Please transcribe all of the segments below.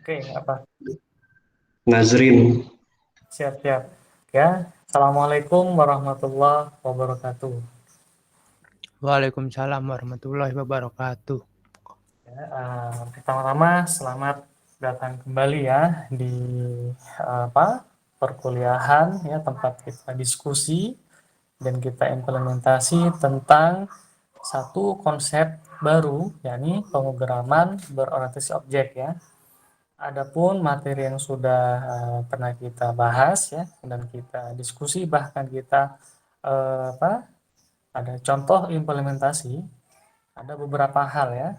Oke, apa? Nazrin. Siap-siap. Ya, Assalamualaikum warahmatullahi wabarakatuh. Waalaikumsalam warahmatullahi wabarakatuh. Ya, pertama-tama selamat datang kembali ya di perkuliahan ya tempat kita diskusi dan kita implementasi tentang satu konsep baru yakni pemrograman berorientasi objek ya. Adapun materi yang sudah pernah kita bahas ya dan kita diskusi bahkan kita ada contoh implementasi, ada beberapa hal ya,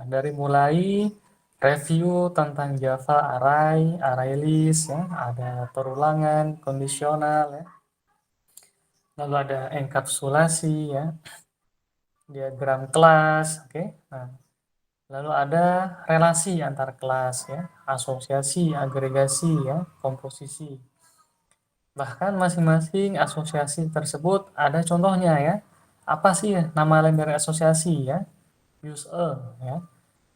dari mulai review tentang Java Array, ArrayList ya, ada perulangan, kondisional ya, lalu ada enkapsulasi ya, diagram kelas, oke. Nah, lalu ada relasi antar kelas ya, asosiasi, agregasi ya, komposisi. Bahkan masing-masing asosiasi tersebut ada contohnya ya. Apa sih nama lain dari asosiasi ya? Use a ya.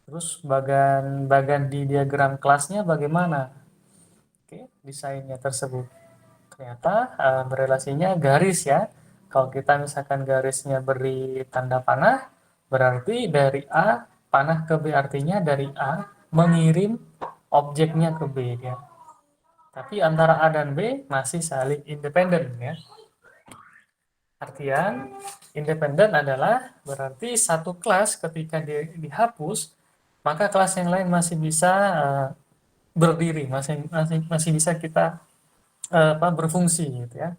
Terus bagan di diagram kelasnya bagaimana? Oke, desainnya tersebut. Ternyata berelasinya garis ya. Kalau kita misalkan garisnya beri tanda panah, berarti dari A panah ke B, artinya dari A mengirim objeknya ke B ya. Tapi antara A dan B masih saling independen ya. Artian independen adalah berarti satu kelas ketika dihapus, maka kelas yang lain masih bisa berdiri, masih bisa kita berfungsi gitu ya.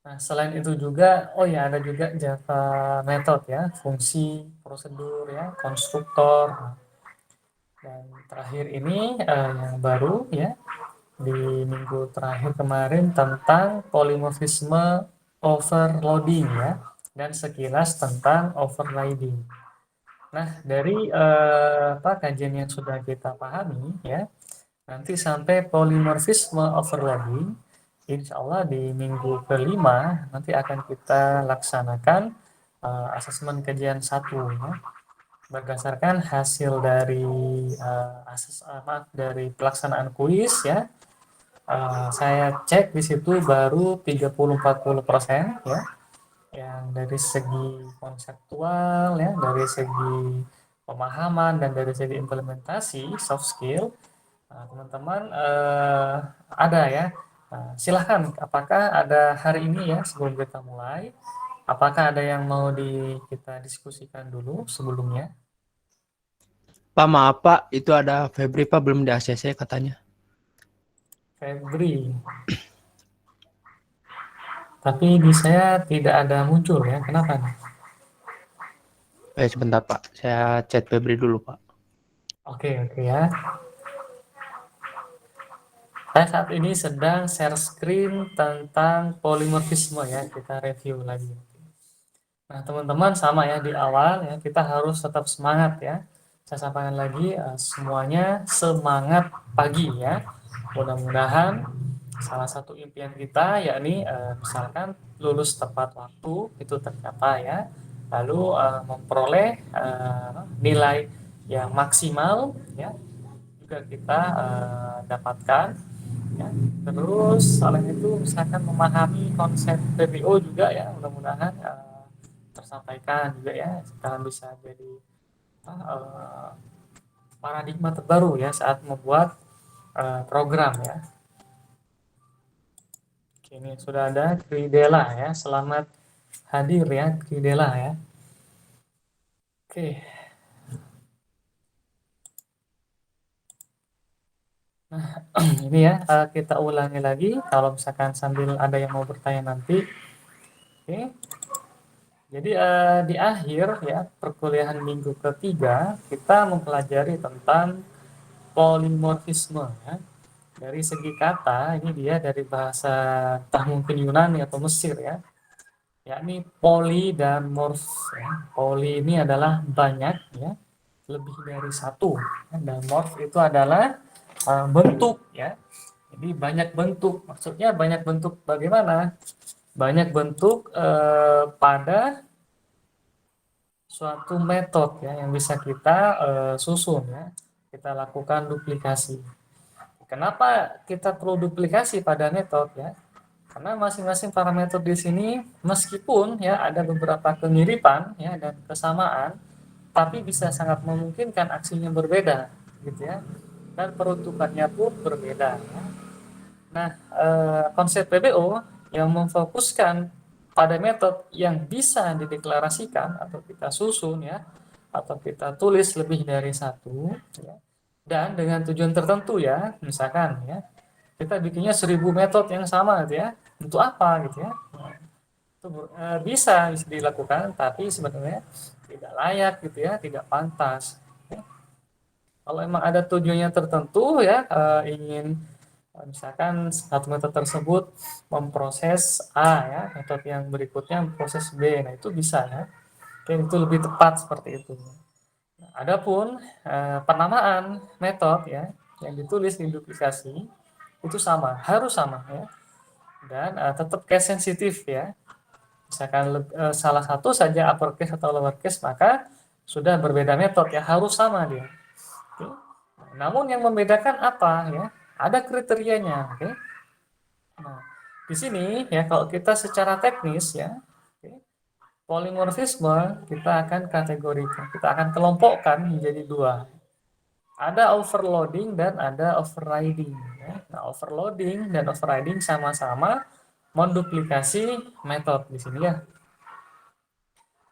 Nah, selain itu juga, oh ya ada juga Java method ya, fungsi, prosedur ya, konstruktor. Dan terakhir ini yang baru ya, di minggu terakhir kemarin tentang polimorfisme overloading ya, dan sekilas tentang overriding. Nah, dari kajian yang sudah kita pahami ya, nanti sampai polimorfisme overloading, insya Allah di minggu kelima nanti akan kita laksanakan asesmen kajian satu ya, berdasarkan hasil dari dari pelaksanaan kuis ya. Saya cek di situ baru 30-40% ya, yang dari segi konseptual ya, dari segi pemahaman dan dari segi implementasi soft skill. Nah, teman-teman ada ya. Nah, silahkan, apakah ada hari ini ya sebelum kita mulai? Apakah ada yang mau kita diskusikan dulu sebelumnya? Pak, maaf Pak, itu ada Febri Pak belum di ACC katanya. Febri, tapi di saya tidak ada muncul ya. Kenapa nih? Sebentar Pak, saya chat Febri dulu Pak. Oke, oke ya. Saya saat ini sedang share screen tentang polimorfisme ya. Kita review lagi. Nah, teman-teman sama ya di awal ya, kita harus tetap semangat ya. Saya sampaikan lagi semuanya semangat pagi ya. Mudah-mudahan salah satu impian kita yakni misalkan lulus tepat waktu itu tercapai ya. Lalu memperoleh nilai yang maksimal ya juga kita dapatkan ya. Terus selain itu misalkan memahami konsep PBO juga ya, mudah-mudahan tersampaikan juga ya, sekarang bisa jadi paradigma terbaru ya saat membuat program ya. Oke, ini sudah ada Kridela ya, selamat hadir ya Kridela ya. Oke. Nah, ini ya kita ulangi lagi kalau misalkan sambil ada yang mau bertanya nanti. Oke. Jadi di akhir ya perkuliahan minggu ketiga kita mempelajari tentang polimorfisme ya. Dari segi kata ini dia dari bahasa entah mungkin Yunani atau Mesir ya, yakni poli dan morf ya. Poli ini adalah banyak ya, lebih dari satu ya. Dan morf itu adalah bentuk ya. Jadi banyak bentuk, maksudnya banyak bentuk bagaimana? Banyak bentuk pada suatu metode ya yang bisa kita susun ya. kita lakukan duplikasi. Kenapa kita perlu duplikasi pada metode ya? Karena masing-masing parameter di sini meskipun ya ada beberapa kemiripan ya dan kesamaan, tapi bisa sangat memungkinkan aksinya berbeda gitu ya. Dan peruntukannya pun berbeda ya. Nah, konsep PBO yang memfokuskan pada metode yang bisa dideklarasikan atau kita susun ya, atau kita tulis lebih dari satu ya, dan dengan tujuan tertentu ya, misalkan ya, kita bikinnya 1000 metode yang sama gitu ya, untuk apa gitu ya. Nah, itu bisa dilakukan, tapi sebenarnya tidak layak gitu ya, tidak pantas. Kalau emang ada tujuannya tertentu ya, ingin misalkan satu metode tersebut memproses A ya, metode yang berikutnya memproses B, nah itu bisa ya. Oke, itu lebih tepat seperti itu. Nah, adapun penamaan metode ya yang ditulis di duplikasi itu sama, harus sama ya, dan tetap case sensitif ya. Misalkan salah satu saja uppercase atau lowercase, maka sudah berbeda metode ya, harus sama dia. Oke. Namun yang membedakan apa ya? Ada kriterianya, oke? Nah, di sini ya kalau kita secara teknis ya, oke, polimorfisme kita akan kategorikan, kita akan kelompokkan menjadi dua. Ada overloading dan ada overriding. Ya. Nah, overloading dan overriding sama-sama menduplikasi metode di sini ya.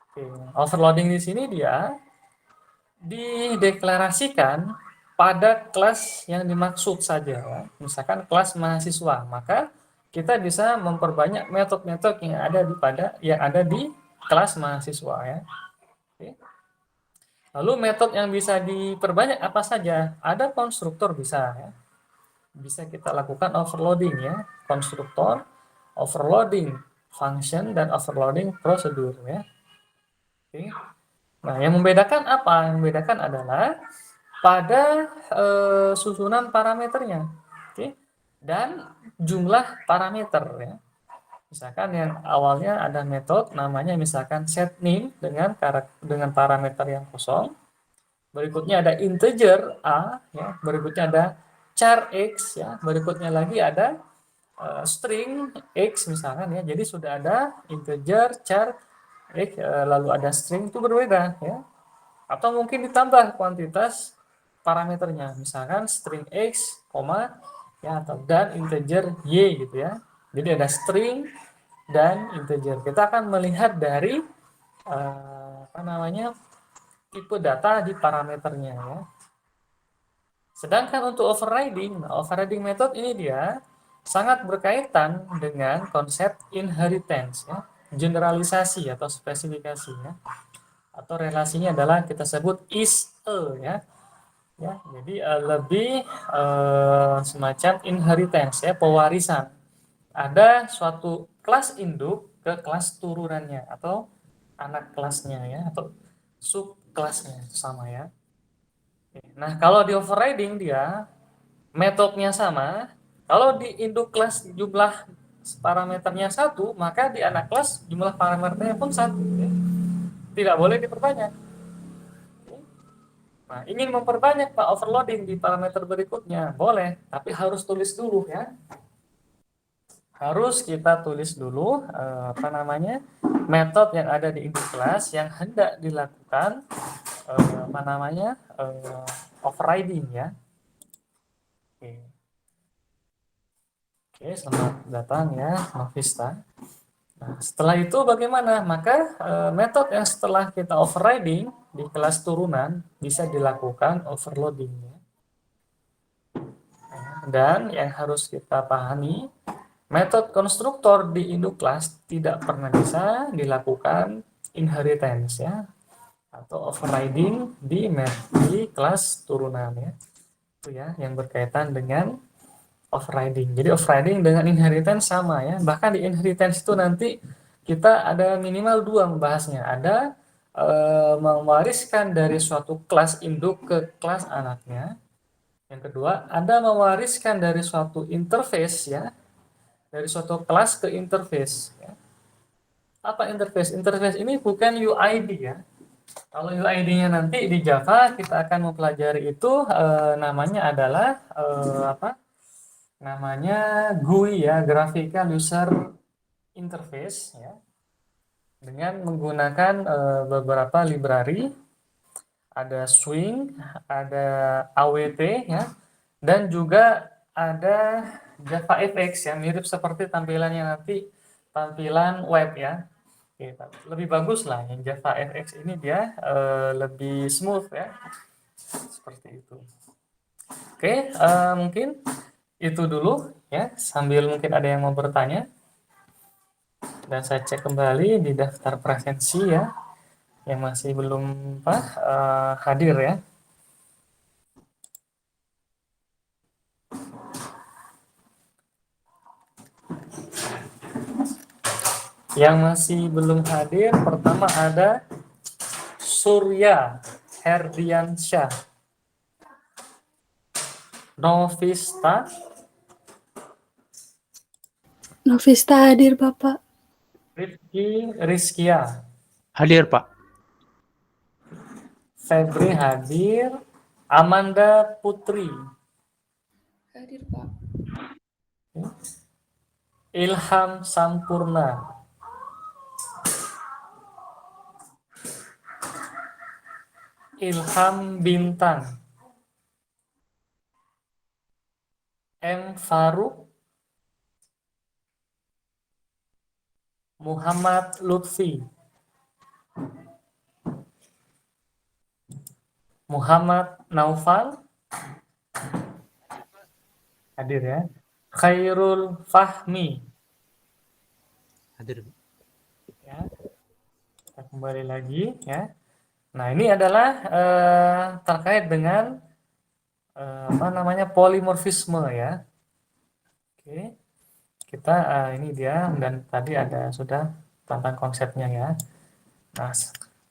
Oke. Overloading di sini dia dideklarasikan pada kelas yang dimaksud saja ya. Misalkan kelas mahasiswa, maka kita bisa memperbanyak metode-metode yang ada di kelas mahasiswa ya. Oke. Lalu metode yang bisa diperbanyak apa saja? Ada konstruktor bisa ya. Bisa kita lakukan overloading ya, konstruktor, overloading function dan overloading prosedur ya. Oke. Nah, yang membedakan apa? Yang membedakan adalah pada susunan parameternya, oke, dan jumlah parameter ya. Misalkan yang awalnya ada metode namanya misalkan set name dengan parameter yang kosong, berikutnya ada integer a ya, berikutnya ada char x ya, berikutnya lagi ada string x misalkan ya. Jadi sudah ada integer, char x, lalu ada string, itu berbeda ya. Atau mungkin ditambah kuantitas parameternya, misalkan string x, ya, atau dan integer y gitu ya. Jadi ada string dan integer. Kita akan melihat dari tipe data di parameternya ya. Sedangkan untuk overriding method ini dia sangat berkaitan dengan konsep inheritance ya, generalisasi atau spesifikasi ya. Atau relasinya adalah kita sebut is a ya. Ya, jadi lebih semacam inheritance ya, pewarisan. Ada suatu kelas induk ke kelas turunannya atau anak kelasnya ya, atau subkelasnya sama ya. Nah, kalau di overriding dia metodenya sama. Kalau di induk kelas jumlah parameternya satu, maka di anak kelas jumlah parameternya pun satu ya. Tidak boleh diperbanyak. Nah, ingin memperbanyak Pak overloading di parameter berikutnya, boleh, tapi harus tulis dulu ya. Harus kita tulis dulu metode yang ada di induk kelas yang hendak dilakukan overriding ya. Oke. Oke, selamat datang ya, Novista. Nah, setelah itu bagaimana? Maka metode yang setelah kita overriding di kelas turunan bisa dilakukan overloading. Dan yang harus kita pahami, metode konstruktor di induk kelas tidak pernah bisa dilakukan inheritance ya, atau overriding di kelas turunan ya. Itu ya yang berkaitan dengan overriding. Jadi overriding dengan inheritance sama ya. Bahkan di inheritance itu nanti kita ada minimal dua membahasnya. Ada mewariskan dari suatu kelas induk ke kelas anaknya. Yang kedua, ada mewariskan dari suatu interface ya, dari suatu kelas ke interface ya. Apa interface? Interface ini bukan UID ya. Kalau UID-nya nanti di Java kita akan mempelajari itu namanya adalah apa? Namanya GUI ya, Graphical User Interface ya. Dengan menggunakan beberapa library, ada Swing, ada AWT ya, dan juga ada JavaFX yang mirip seperti tampilannya nanti tampilan web ya. Oke, lebih bagus lah yang JavaFX ini dia lebih smooth ya, seperti itu. Oke, mungkin itu dulu ya, sambil mungkin ada yang mau bertanya. Dan saya cek kembali di daftar presensi ya, yang masih belum hadir ya. Yang masih belum hadir, pertama ada Surya Herdiansyah, Novista, Novista hadir, Bapak. Rifki Rizkia, Hadir, Pak. Febri hadir, Amanda Putri, Hadir, Pak. Ilham Sampurna, Ilham Bintang, M. Faruk, Muhammad Lutfi, Muhammad Naufal, hadir ya, Khairul Fahmi, Hadir. ya. Kita kembali lagi ya. Nah, ini adalah terkait dengan apa namanya polimorfisme ya. Oke. Kita ini dia, dan tadi ada sudah tentang konsepnya ya. Nah,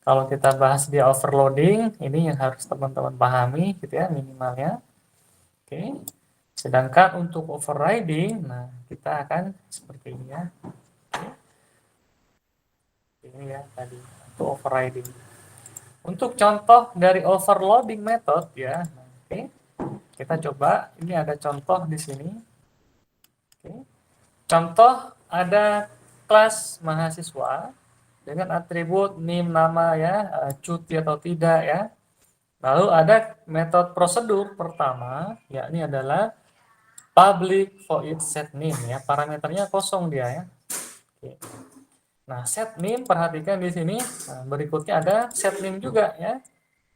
kalau kita bahas dia overloading, ini yang harus teman-teman pahami gitu ya minimalnya. Oke. Sedangkan untuk overriding, nah kita akan seperti ini ya. Oke. Ini ya tadi untuk overriding. Untuk contoh dari overloading method ya. Oke. Kita coba, ini ada contoh di sini. Oke. Contoh ada kelas mahasiswa dengan atribut name nama ya, cuti atau tidak ya. Lalu ada metode prosedur pertama, yakni adalah public void set name ya. Parameternya kosong dia ya. Oke. Nah, set name perhatikan di sini. Nah, berikutnya ada set name juga ya.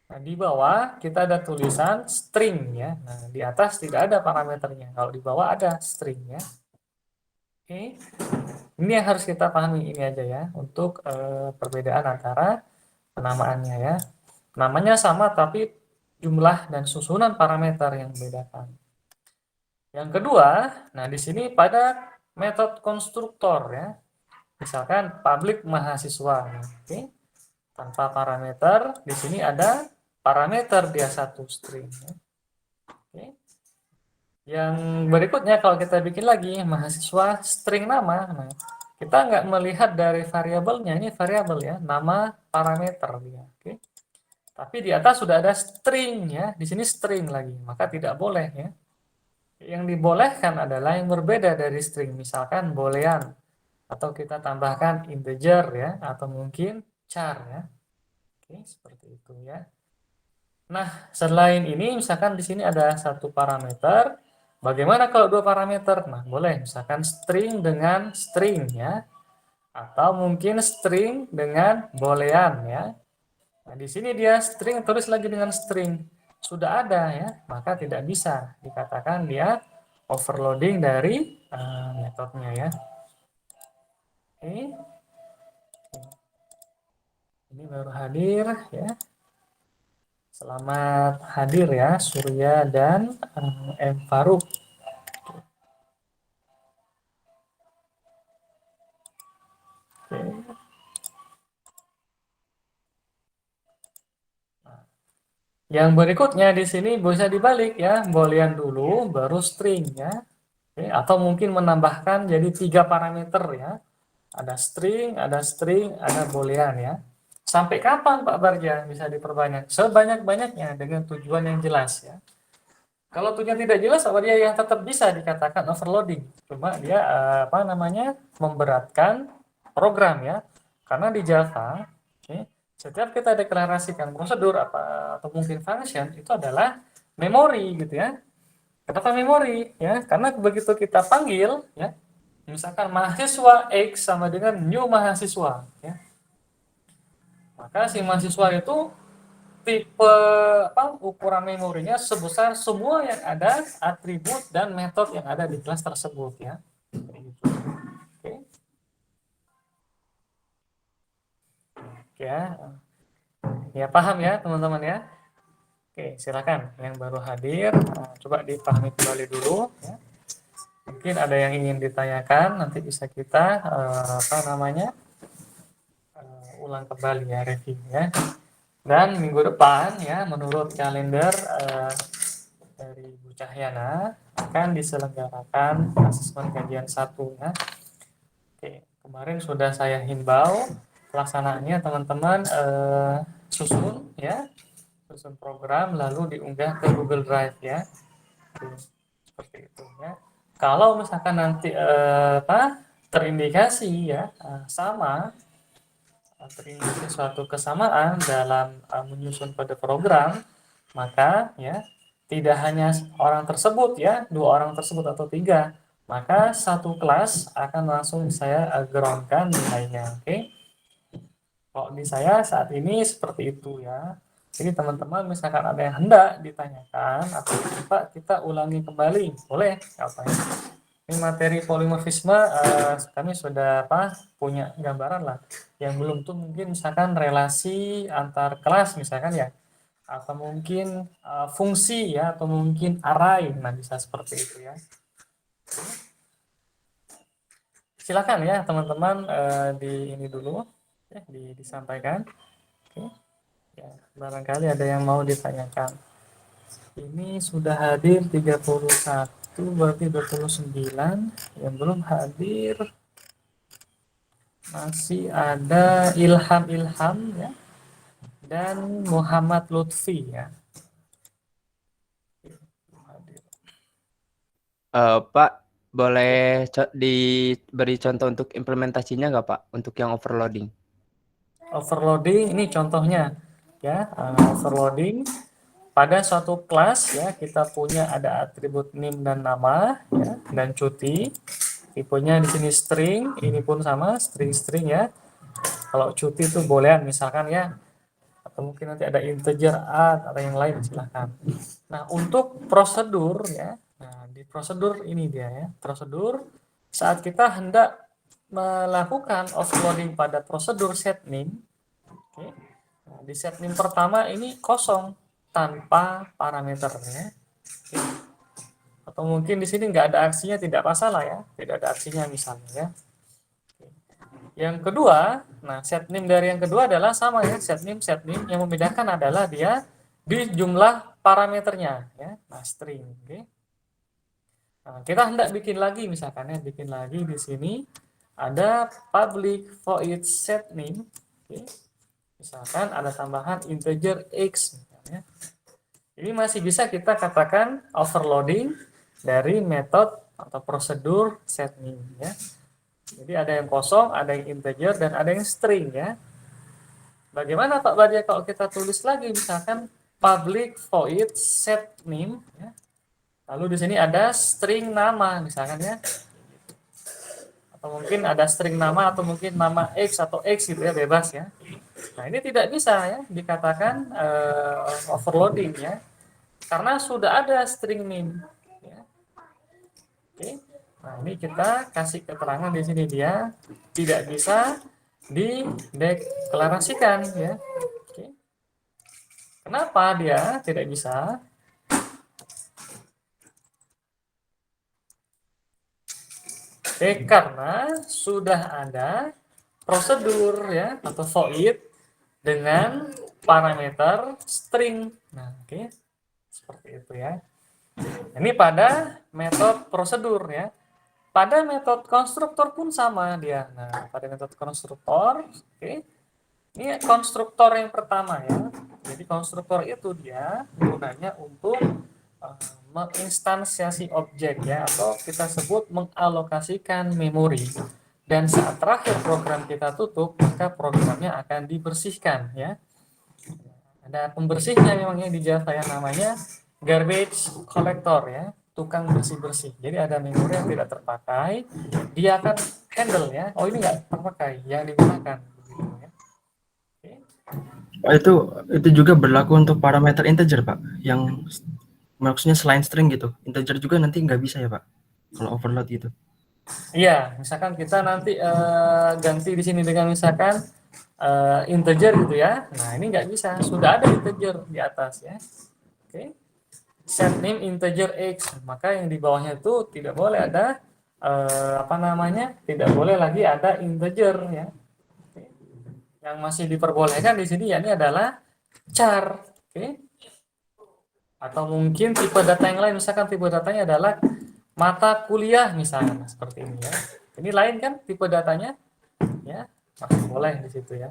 Nah, di bawah kita ada tulisan string ya. Nah, di atas tidak ada parameternya. Kalau di bawah ada string ya. Oke. Ini yang harus kita pahami ini aja ya untuk perbedaan antara penamaannya ya. Namanya sama tapi jumlah dan susunan parameter yang membedakan. Yang kedua, nah di sini pada metode konstruktor ya. Misalkan public mahasiswa. Oke. Tanpa parameter, di sini ada parameter dia satu string. Oke. Yang berikutnya kalau kita bikin lagi mahasiswa string nama, nah, kita nggak melihat dari variabelnya, ini variabel ya, nama parameter dia. Oke. Tapi di atas sudah ada string ya, di sini string lagi, maka tidak boleh ya. Yang dibolehkan adalah yang berbeda dari string, misalkan boolean atau kita tambahkan integer ya, atau mungkin char ya. Oke, seperti itu ya. Nah, selain ini misalkan di sini ada satu parameter. Bagaimana kalau dua parameter? Nah, boleh misalkan string dengan string ya. Atau mungkin string dengan boolean ya. Nah, di sini dia string tulis lagi dengan string. Sudah ada ya, maka tidak bisa dikatakan dia overloading dari metodenya ya. Oke. Ini baru hadir ya. Selamat hadir ya Surya dan M. Faruk. Oke. Yang berikutnya di sini bisa dibalik ya, boolean dulu baru string ya. Oke, atau mungkin menambahkan jadi 3 parameter ya. Ada string, ada boolean ya. Sampai kapan Pak Barja bisa diperbanyak? Sebanyak-banyaknya dengan tujuan yang jelas ya. Kalau tujuan tidak jelas, Pak Barja yang tetap bisa dikatakan overloading. Cuma dia apa namanya memberatkan program ya. Karena di Java, oke, setiap kita deklarasikan prosedur apa atau mungkin function itu adalah memori gitu ya. Kenapa memori ya? Karena begitu kita panggil ya, misalkan mahasiswa X sama dengan new mahasiswa ya. Maka si mahasiswa itu tipe apa ukuran memorinya sebesar semua yang ada atribut dan metode yang ada di kelas tersebut ya. Oke. Ya. Ya paham ya teman-teman ya. Oke, silakan yang baru hadir coba dipahami kembali dulu ya. Mungkin ada yang ingin ditanyakan, nanti bisa kita apa namanya ulang kembali ya, review ya. Dan minggu depan ya, menurut kalender dari Bu Cahyana akan diselenggarakan asesmen kajian 1 ya. Oke, kemarin sudah saya himbau pelaksanaannya teman-teman susun ya, susun program lalu diunggah ke Google Drive ya. Seperti itu ya. Kalau misalkan nanti terindikasi ya sama terindikasi suatu kesamaan dalam menyusun pada program, maka ya tidak hanya orang tersebut ya, 2 orang tersebut atau 3, maka satu kelas akan langsung saya groundkan nilainya. Oke. Kalau di saya saat ini seperti itu ya. Jadi teman-teman misalkan ada yang hendak ditanyakan atau Pak kita ulangi kembali, boleh apa ya? Ini materi polimorfisme kami sudah punya gambaran lah. Yang belum tuh mungkin misalkan relasi antar kelas misalkan ya, atau mungkin fungsi ya, atau mungkin array, nah bisa seperti itu ya. Silakan ya teman-teman di ini dulu ya, disampaikan. Oke. Ya, barangkali ada yang mau ditanyakan. Ini sudah hadir 31, berarti 29. Yang belum hadir masih ada Ilham ya, dan Muhammad Lutfi ya. Pak, boleh diberi contoh untuk implementasinya nggak Pak? Untuk yang overloading? Overloading ini contohnya ya, overloading pada suatu kelas ya, kita punya ada atribut name dan nama ya, dan cuti. Tipenya di sini string, ini pun sama string ya. Kalau cuti itu boolean misalkan ya, atau mungkin nanti ada integer atau yang lain silahkan. Nah untuk prosedur ya, nah di prosedur ini dia ya, prosedur saat kita hendak melakukan offloading pada prosedur set name. Oke. Nah, di set name pertama ini kosong tanpa parameternya. Oke. Atau mungkin di sini nggak ada aksinya, tidak masalah ya, tidak ada aksinya misalnya ya. Yang kedua, nah set name dari yang kedua adalah sama ya, set name. Yang membedakan adalah dia di jumlah parameternya ya, nah string. Oke. Nah, kita hendak bikin lagi misalkan ya, bikin lagi di sini ada public void set name. Oke. Misalkan ada tambahan integer x misalnya. Ini masih bisa kita katakan overloading dari metode atau prosedur set name ya. Jadi ada yang kosong, ada yang integer, dan ada yang string ya. Bagaimana Pak Badia kalau kita tulis lagi misalkan public void set name ya. Lalu di sini ada string nama misalkan ya. Atau mungkin ada string nama atau mungkin nama X atau X gitu ya, bebas ya. Nah, ini tidak bisa ya dikatakan overloading ya. Karena sudah ada string name ya. Oke. Nah, ini kita kasih keterangan di sini dia tidak bisa dideklarasikan ya. Oke. Kenapa dia tidak bisa? Oke, karena sudah ada prosedur ya atau void dengan parameter string. Nah, oke. Seperti itu ya. Ini pada metode prosedur ya. Pada metode konstruktor pun sama dia. Nah, pada metode konstruktor, oke. Ini konstruktor yang pertama ya. Jadi konstruktor itu dia gunanya untuk menginstansiasi objek ya, atau kita sebut mengalokasikan memori. Dan saat terakhir program kita tutup, maka programnya akan dibersihkan ya. Ada pembersihnya memangnya di Java yang namanya garbage collector ya, tukang bersih-bersih. Jadi ada memori yang tidak terpakai, dia akan handle ya. Oh ini nggak terpakai, yang digunakan. Begitu, ya. Oke. Pak, itu juga berlaku untuk parameter integer, Pak. Yang maksudnya selain string gitu. Integer juga nanti nggak bisa ya, Pak? Kalau overload gitu. Iya, misalkan kita nanti ganti di sini dengan misalkan integer gitu ya. Nah, ini nggak bisa. Sudah ada integer di atas ya. Oke. Set name integer x. Maka yang di bawahnya itu tidak boleh ada apa namanya? Tidak boleh lagi ada integer ya. Oke. Yang masih diperbolehkan di sini ya ini adalah char. Oke. Atau mungkin tipe data yang lain, misalkan tipe datanya adalah mata kuliah misalnya seperti ini ya. Ini lain kan tipe datanya ya, masih boleh di situ ya.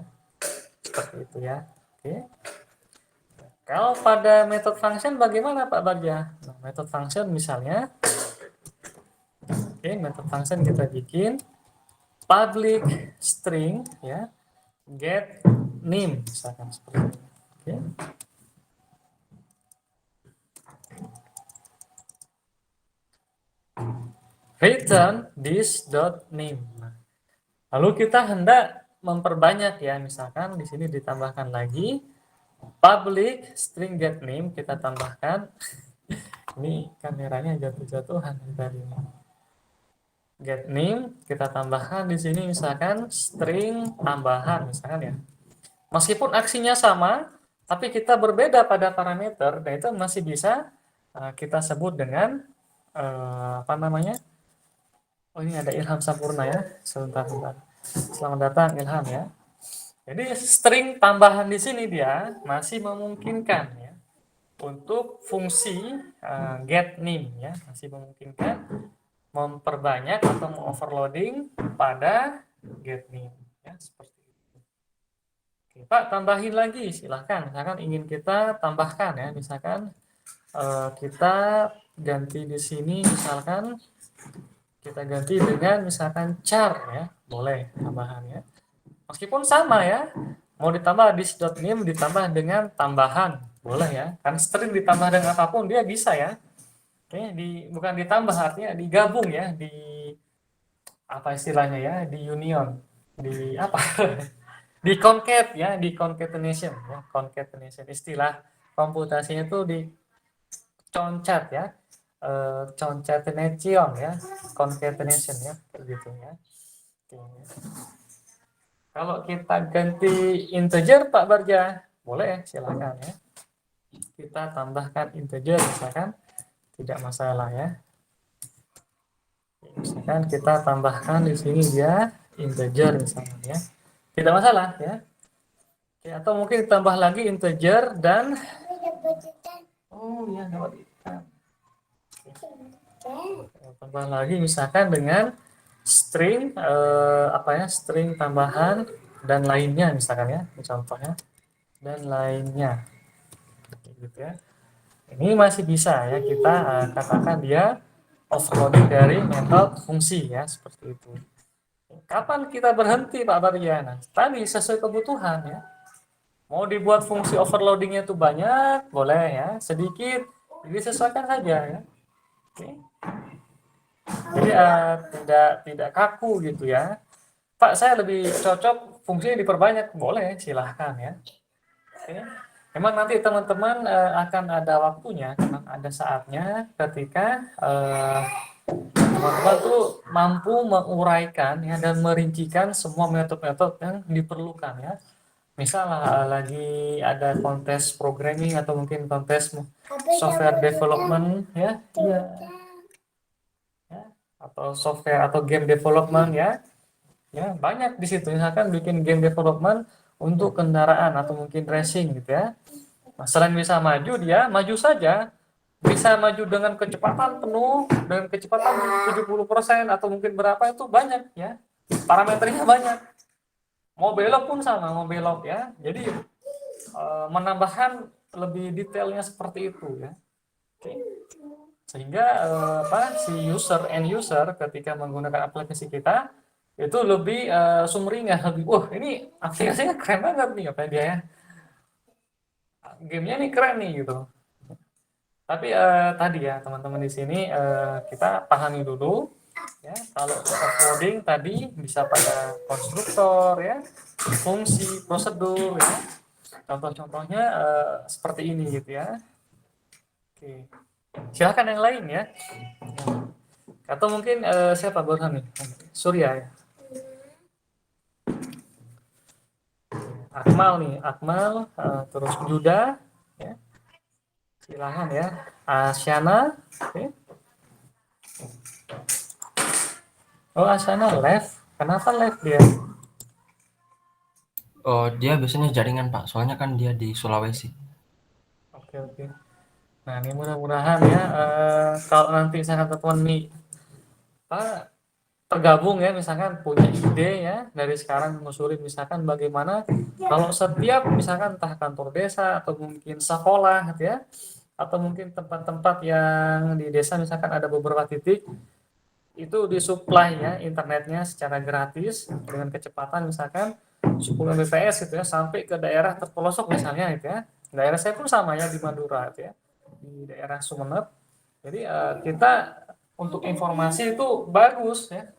Seperti itu ya. Oke. Kalau pada method function bagaimana Pak Bagja? Nah, method function misalnya method function kita bikin public string ya, get name misalkan seperti ini. Oke. Return this dot name. Nah, lalu kita hendak memperbanyak ya, misalkan di sini ditambahkan lagi public string get name, kita tambahkan ini kameranya jatuh-jatuhan tadi. Get name kita tambahkan di sini misalkan string tambahan misalkan ya. Meskipun aksinya sama, tapi kita berbeda pada parameter, dan itu masih bisa kita sebut dengan apa namanya? Oh ini ada Ilham Sampurna ya, sebentar. Selamat datang Ilham ya. Jadi string tambahan di sini dia masih memungkinkan ya untuk fungsi get name ya, masih memungkinkan memperbanyak atau mengoverloading pada get name ya, seperti itu. Oke, Pak tambahin lagi silahkan, misalkan ingin kita tambahkan ya, misalkan kita ganti di sini misalkan kita ganti dengan misalkan char ya, boleh tambahan ya. Meskipun sama ya, mau ditambah this.name ditambah dengan tambahan, boleh ya. Kan string ditambah dengan apapun dia bisa ya. Oke, bukan ditambah artinya digabung ya, di apa istilahnya ya, di union, di apa? Di concat ya, di concatenation ya, concatenation istilah komputasinya itu di concat ya. Concatenation ya, concatenation ya, begitu ya. Oke. Kalau kita ganti integer Pak Barja, boleh silakan ya. Kita tambahkan integer misalkan, tidak masalah ya. Misalkan kita tambahkan di sini dia integer misalnya ya, tidak masalah ya. Oke, atau mungkin tambah lagi integer dan ya dapat ikan. Tambah lagi misalkan dengan string string tambahan dan lainnya misalkan ya, contohnya dan lainnya gitu ya. Ini masih bisa ya kita katakan dia overloading dari metode fungsi ya, seperti itu. Kapan kita berhenti Pak Baryana? Tadi sesuai kebutuhan ya. Mau dibuat fungsi overloadingnya itu banyak, boleh ya. Sedikit, disesuaikan saja ya. Oke. Jadi tidak kaku gitu ya. Pak, saya lebih cocok fungsinya diperbanyak, boleh silahkan ya. Oke. Memang nanti teman-teman akan ada waktunya, memang ada saatnya ketika teman-teman tuh mampu menguraikan ya dan merincikan semua metode-metode yang diperlukan ya. Misal lagi ada kontes programming atau mungkin kontes software development ya, atau software atau game development ya. Ya, banyak di situ misalkan bikin game development untuk kendaraan atau mungkin racing gitu ya. Nah, selain bisa maju, dia maju saja bisa maju dengan kecepatan penuh, dengan kecepatan 70% atau mungkin berapa, itu banyak ya. Parameternya banyak. Mau belok pun sama, mau belok ya. Jadi menambahkan lebih detailnya seperti itu ya. Oke. Sehingga si end user ketika menggunakan aplikasi kita itu lebih sumringah, lebih wah ini aplikasinya keren banget nih apa dia ya. Gamenya nih keren nih gitu. Tapi tadi ya teman-teman di sini kita pahami dulu ya kalau coding tadi bisa pada konstruktor ya, fungsi, prosedur ya. Contoh-contohnya seperti ini gitu ya. Oke. Silakan yang lain ya. Atau mungkin siapa Burhan nih? Surya ya. Akmal nih, Akmal terus Juda ya. Silahkan ya. Asyana, oke. Oh, Asyana live. Kenapa live dia? Oh, dia biasanya jaringan Pak, soalnya kan dia di Sulawesi. Oke, oke. Nah, ini mudah-mudahan ya kalau nanti saya teman nih Pak tergabung ya misalkan punya ide ya dari sekarang menyusuri misalkan bagaimana kalau setiap misalkan entah kantor desa atau mungkin sekolah gitu ya atau mungkin tempat-tempat yang di desa misalkan ada beberapa titik itu disuplai ya internetnya secara gratis dengan kecepatan misalkan 10 Mbps gitu ya sampai ke daerah terpelosok misalnya gitu ya. Daerah saya pun sama ya di Madura gitu ya. Di daerah Sumeneb. Jadi kita untuk informasi itu bagus ya.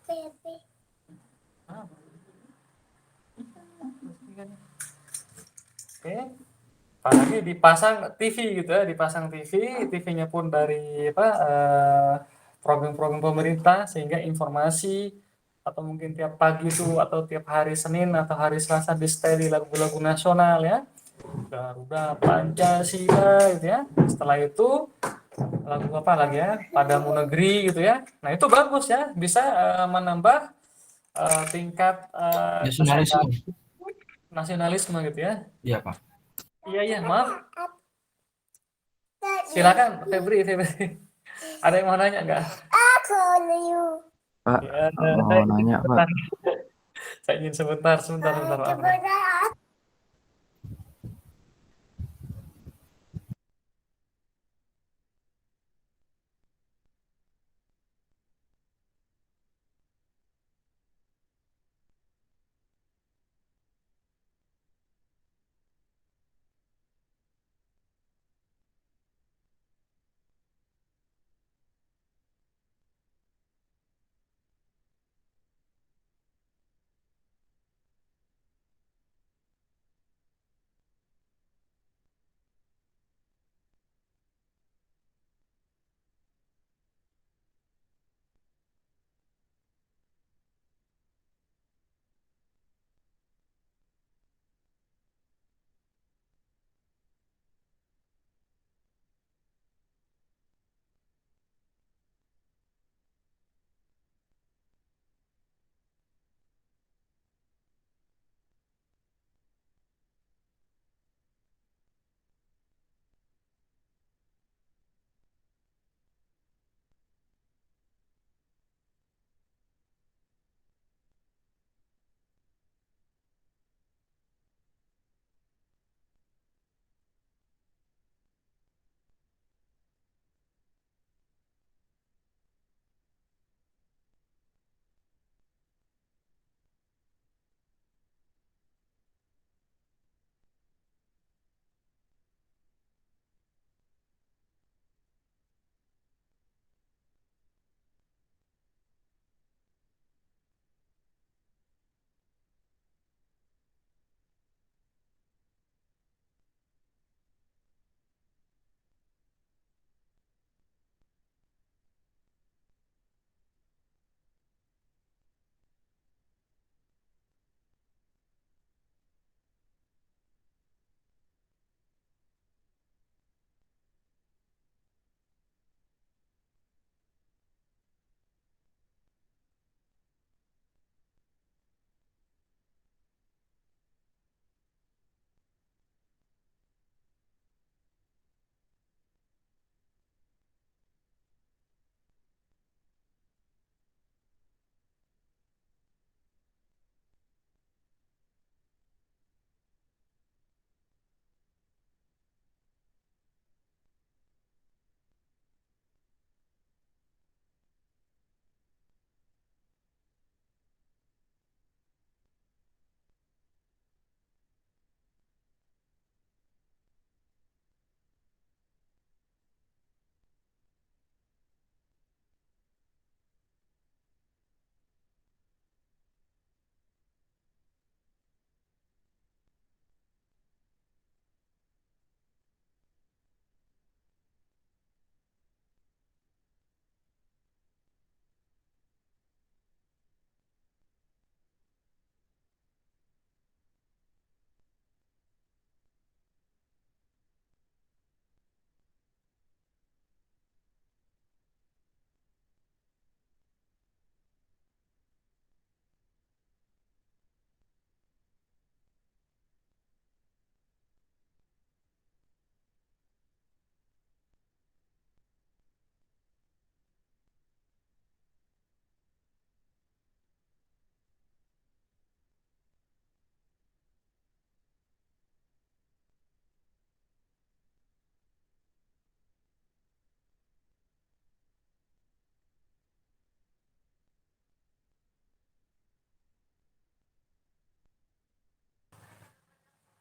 Oke. Apalagi dipasang TV gitu ya, dipasang TV, TV-nya pun dari apa program-program pemerintah sehingga informasi atau mungkin tiap pagi itu atau tiap hari Senin atau hari Selasa di setel lagu-lagu nasional ya. Garuda Pancasila gitu ya. Setelah itu lagu apa lagi ya? Padamu Negeri gitu ya. Nah, itu bagus ya, bisa menambah tingkat Nasionalisme. nasionalisme gitu ya. Iya Pak. Iya iya, maaf. Silakan Febri. Ada yang mau nanya nggak? Pak, Ya, mau nanya Pak. saya ingin sebentar. Maaf.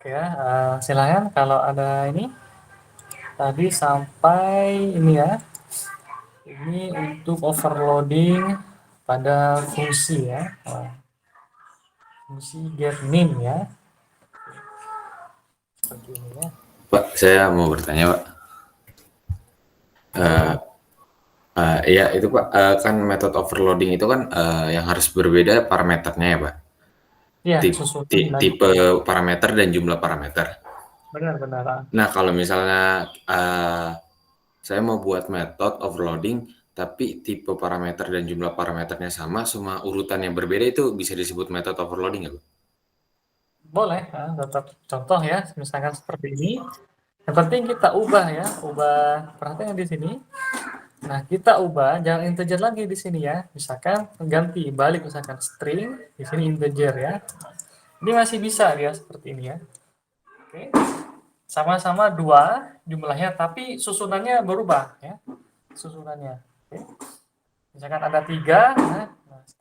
Oke ya, silakan kalau ada ini tadi sampai ini ya. Ini untuk overloading pada fungsi ya. Fungsi get name ya. Seperti ini ya. Pak, saya mau bertanya, Pak. Iya, itu Pak, kan metode overloading itu kan yang harus berbeda parameternya ya, Pak. Iya, susunan dan Tipe parameter dan jumlah parameter. benar-benar. Nah, kalau misalnya saya mau buat metode overloading, tapi tipe parameter dan jumlah parameternya sama, semua urutan yang berbeda itu bisa disebut metode overloading nggak, Pak? Boleh, tetap contoh ya, misalkan seperti ini. Yang penting kita ubah ya, ubah perhatian di sini. Nah, kita ubah jangan integer lagi di sini ya. Misalkan ganti balik misalkan string, di sini integer ya. Ini masih bisa dia seperti ini ya. Oke. Sama-sama 2 jumlahnya tapi susunannya berubah ya. Susunannya. Oke. Misalkan ada 3, nah,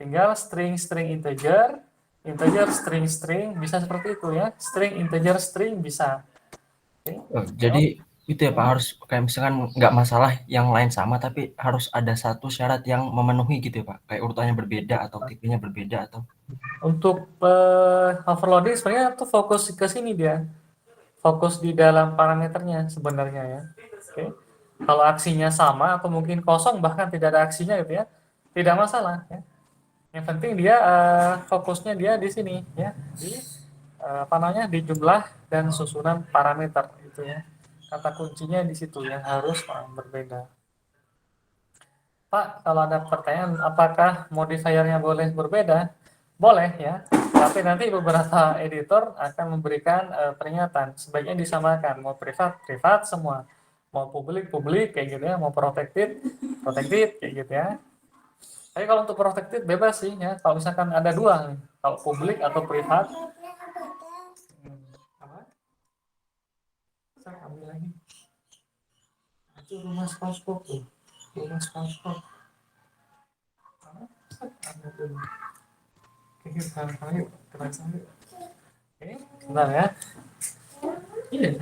tinggal string integer, integer string bisa seperti itu ya. String integer string bisa. Oke. Jadi itu ya Pak, harus kayak misalkan nggak masalah yang lain sama, tapi harus ada satu syarat yang memenuhi gitu ya Pak, kayak urutannya berbeda atau tipenya berbeda atau Untuk overloading sebenarnya tuh fokus ke sini dia. Fokus di dalam parameternya sebenarnya ya. Oke. Kalau aksinya sama atau mungkin kosong bahkan tidak ada aksinya gitu ya. Tidak masalah ya. Yang penting dia fokusnya dia di sini ya. Di di jumlah dan susunan parameter itu ya. Kata kuncinya di situ yang harus berbeda. Pak, kalau ada pertanyaan apakah modifiernya boleh berbeda? Boleh ya, tapi nanti beberapa editor akan memberikan peringatan. Sebaiknya disamakan, mau privat semua, mau publik kayak gitu ya, mau protected kayak gitu ya. Tapi kalau untuk protected bebas sih ya. Kalau misalkan ada 2, kalau publik atau privat. Saya ambil lagi. Itu rumah SpongeBob tuh. Rumah SpongeBob. Ambil dulu. Oke, yuk, terasa yuk. Oke, sebentar ya. Iya.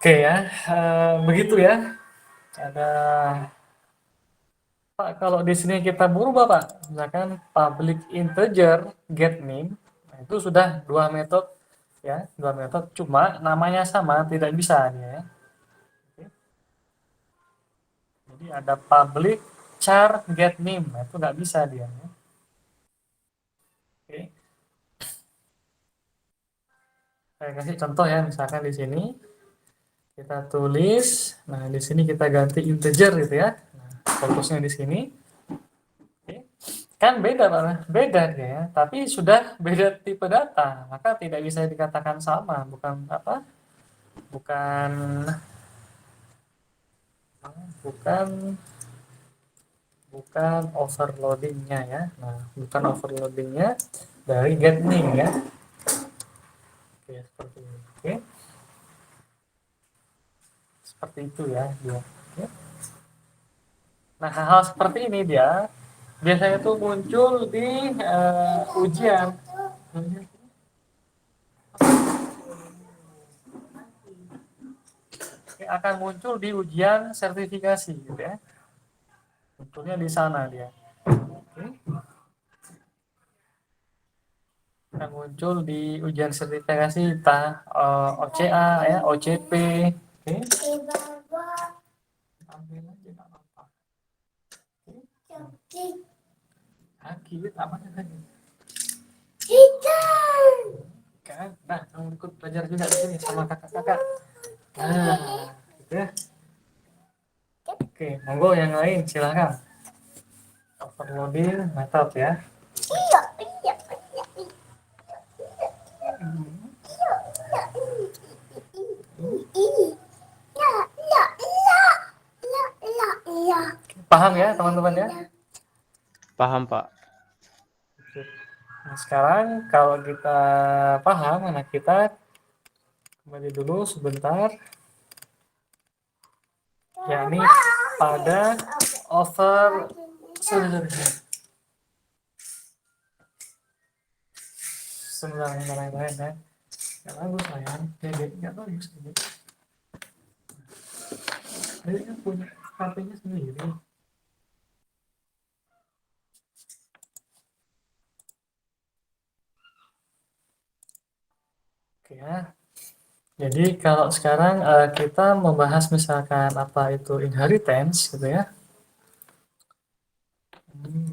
Oke ya, begitu ya. Ada Pak, kalau di sini kita berubah Pak, misalkan public integer get name, nah, itu sudah 2 metode ya, 2 metode. Cuma namanya sama, tidak bisa dia ya. Oke. Jadi ada public char get name, nah, itu nggak bisa dia. Ya. Oke. Saya kasih contoh ya, misalkan di sini kita tulis, nah di sini kita ganti integer gitu ya. Nah, fokusnya di sini. Oke. Kan beda Pak, beda dia ya, tapi sudah beda tipe data, maka tidak bisa dikatakan sama, bukan apa? Bukan overloadingnya ya. Nah, bukan overloadingnya dari get name ya. Oke, seperti ini. Oke. Seperti itu ya dia. Oke. Nah, hal-hal seperti ini dia biasanya tuh muncul di ujian. Oke, akan muncul di ujian sertifikasi gitu ya. Munculnya di sana dia. Oke. Akan muncul di ujian sertifikasi entah OCA ya, OCP. Oke. Ambil aja nggak apa-apa. Kaki apa lagi? Kan, nah kamu ikut belajar juga di sini sama kakak-kakak. Nah, gitu ya. Oke, monggo yang lain silakan. Overloading method ya. Paham ya teman-teman ya? Paham, Pak. Nah, sekarang kalau kita paham, anak kita kembali dulu sebentar, yakni pada over sebentar ya. Nggak bagus sayang, dedek nggak bagus dedek. Dedek kan punya HP-nya sendiri. Oke ya. Jadi kalau sekarang kita membahas misalkan apa itu inheritance gitu ya.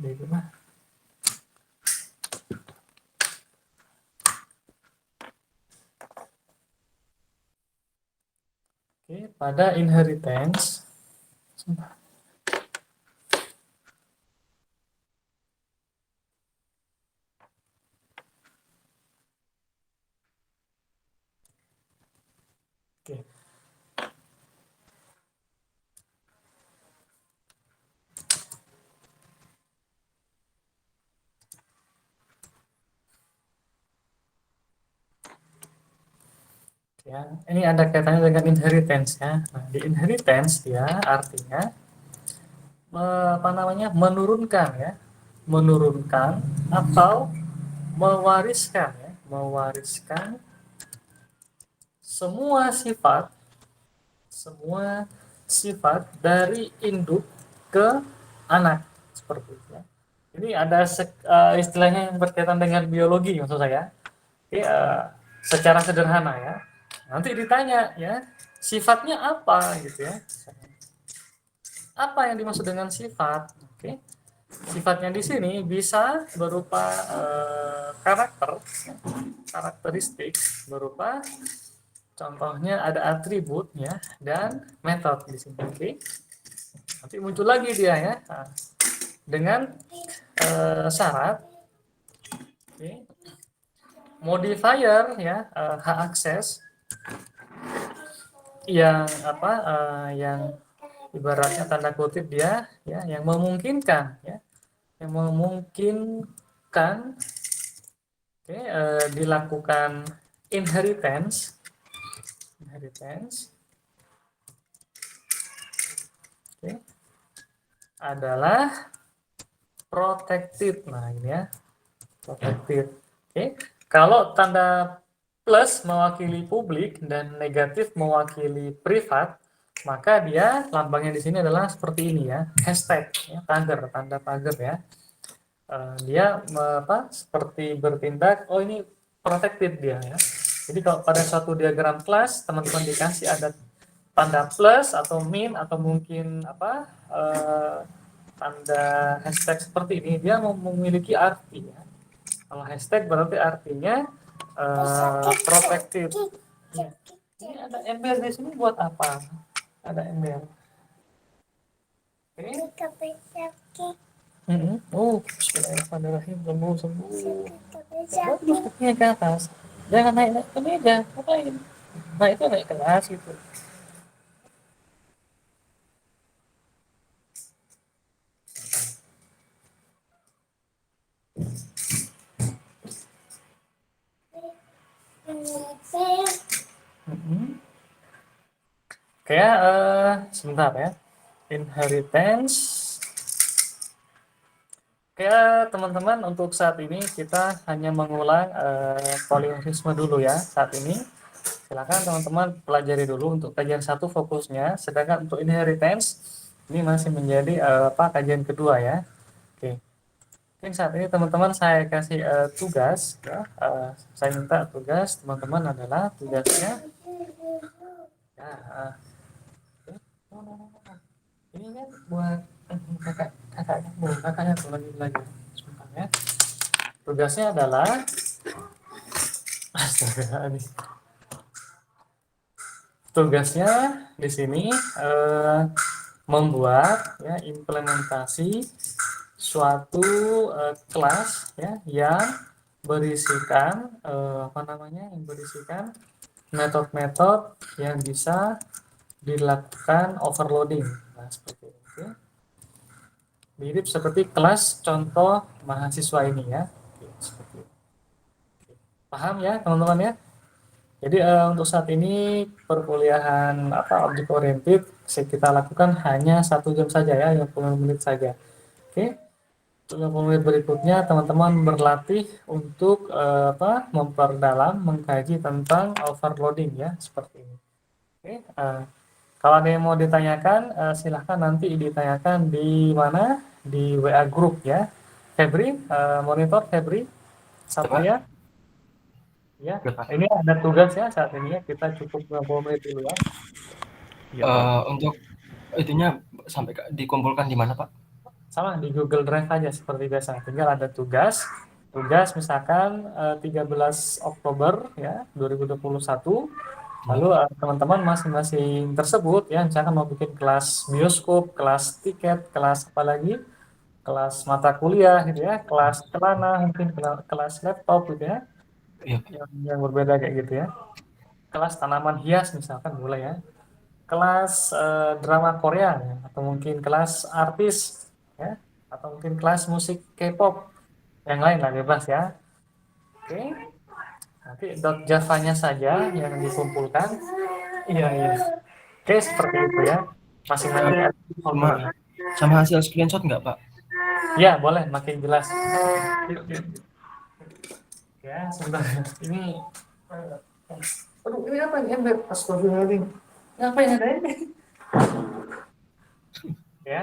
Jadi mah. Oke, pada inheritance. Oke. Ya, ini ada kaitannya dengan inheritance ya. Nah, di inheritance ya artinya apa namanya menurunkan ya, menurunkan atau mewariskan ya, mewariskan semua sifat dari induk ke anak seperti itu ya. Ini ada istilahnya yang berkaitan dengan biologi maksud saya. Oke, secara sederhana ya. Nanti ditanya ya, sifatnya apa gitu ya. Apa yang dimaksud dengan sifat? Oke. Sifatnya di sini bisa berupa karakteristik berupa contohnya ada atribut ya dan metode di sini. Oke. Nanti muncul lagi dia ya. Nah, dengan syarat oke, modifier ya hak akses yang apa yang ibaratnya tanda kutip dia ya yang memungkinkan oke, dilakukan inheritance oke, adalah protected. Nah ini ya protected. Oke, kalau tanda plus mewakili publik dan negatif mewakili privat, maka dia lambangnya di sini adalah seperti ini ya, hashtag ya, pagar, tanda pagar ya. Dia seperti bertindak, oh ini protected dia ya. Jadi kalau pada suatu diagram kelas teman-teman dikasih ada tanda plus atau min atau mungkin tanda hashtag seperti ini, dia memiliki arti ya. Kalau hashtag berarti artinya protected. Ya. Ini ada embel di sini buat apa? Ada embel. Oke. Oh, bismillahirrahmanirrahim. Sembuh. Bagus kakinya ke atas. Jangan naik ke meja. Ngapain? Nah itu naik kelas gitu. Kayak sebentar ya. Inheritance. Kayak teman-teman untuk saat ini kita hanya mengulang polimorfisme dulu ya saat ini. Silakan teman-teman pelajari dulu untuk kajian 1 fokusnya. Sedangkan untuk inheritance ini masih menjadi kajian kedua ya. Oke. Mungkin saat ini teman-teman saya kasih tugas ya. Saya minta tugas teman-teman adalah tugasnya ya, ini kan buat kakaknya tuh lagi sebentar ya. Tugasnya adalah tugasnya di sini membuat ya implementasi suatu kelas ya yang berisikan yang berisikan metode-metode yang bisa dilakukan overloading. Nah, seperti itu. mirip seperti kelas contoh mahasiswa ini ya. Oke, seperti itu. Paham ya teman-teman ya? Jadi untuk saat ini perkuliahan objek oriented kita lakukan hanya 1 jam saja ya, 50 menit saja. Oke. 50 menit berikutnya teman-teman berlatih untuk memperdalam, mengkaji tentang overloading ya, seperti ini. Oke. Kalau ada yang mau ditanyakan, silahkan nanti ditanyakan di mana? Di WA group ya. Febri, monitor Febri, Satria. Ya, ini ada tugas ya saat ini ya, kita cukup 50 menit dulu ya. Untuk itunya sampai dikumpulkan di mana, Pak? Sama di Google Drive aja seperti biasa. Tinggal ada tugas misalkan 13 Oktober ya 2021. Lalu teman-teman masing-masing tersebut ya, misalkan mau bikin kelas bioskop, kelas tiket, kelas apa lagi, kelas mata kuliah gitu ya, kelas celana, mungkin kelas laptop gitu ya, yang berbeda kayak gitu ya. Kelas tanaman hias misalkan boleh ya. Kelas drama Korea ya, atau mungkin kelas artis ya, atau mungkin kelas musik K-pop, yang lain lah bebas ya. Oke. Nanti .java-nya saja yang dikumpulkan. Iya. Oke, seperti itu ya. Masing-masing sama hasil screenshot nggak, Pak? Ya, boleh, makin jelas. Yuk. Ya, sebentar. Ini aduh, ini apa ini? Astagfirullahaladzim. Ngapain ada ini? Ya,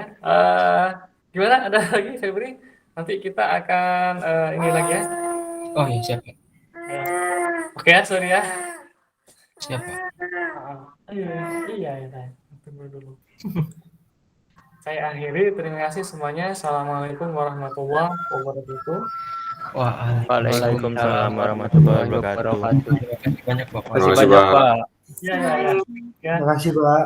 gimana? Ada lagi, Febri? Nanti kita akan ini lagi ya. Oh iya, siap, Pak. Ya. Oke ya, sorry ya. Siap, Pak. Iya. Tunggu dulu. Saya akhiri, terima kasih semuanya. Assalamualaikum warahmatullahi wabarakatuh. Waalaikumsalam warahmatullahi wabarakatuh. Terima kasih banyak, Bapak. Terima kasih banyak, Pak. Ya. Terima kasih, Pak.